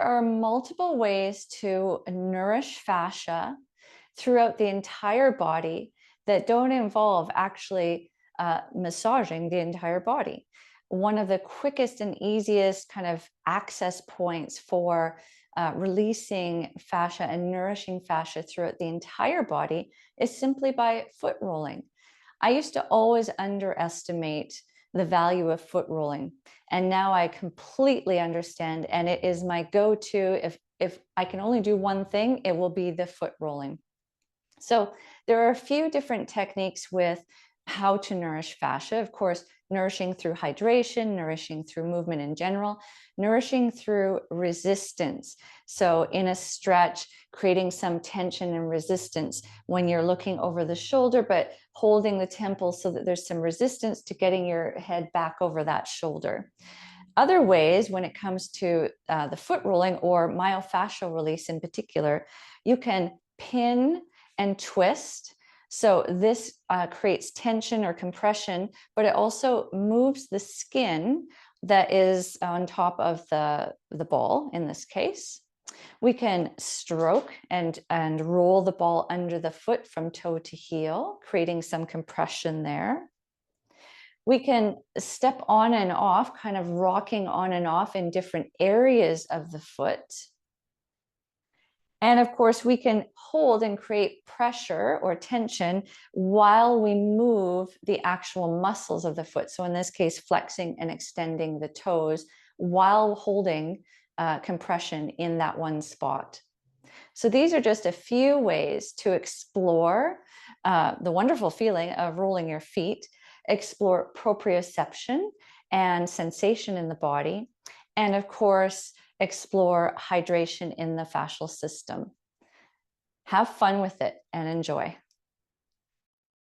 are multiple ways to nourish fascia throughout the entire body that don't involve actually massaging the entire body. One of the quickest and easiest kind of access points for releasing fascia and nourishing fascia throughout the entire body is simply by foot rolling. I used to always underestimate the value of foot rolling, and now I completely understand, and it is my go-to. If I can only do one thing, it will be the foot rolling. So there are a few different techniques with how to nourish fascia. Of course, nourishing through hydration, nourishing through movement in general, nourishing through resistance. So in a stretch, creating some tension and resistance when you're looking over the shoulder, but holding the temple so that there's some resistance to getting your head back over that shoulder. Other ways, when it comes to the foot rolling or myofascial release in particular, you can pin and twist. So this creates tension or compression, but it also moves the skin that is on top of the ball in this case. We can stroke and roll the ball under the foot from toe to heel, creating some compression there. We can step on and off, kind of rocking on and off in different areas of the foot. And of course, we can hold and create pressure or tension while we move the actual muscles of the foot. So in this case, flexing and extending the toes while holding compression in that one spot. So these are just a few ways to explore the wonderful feeling of rolling your feet, explore proprioception and sensation in the body, and of course, explore hydration in the fascial system. Have fun with it and enjoy.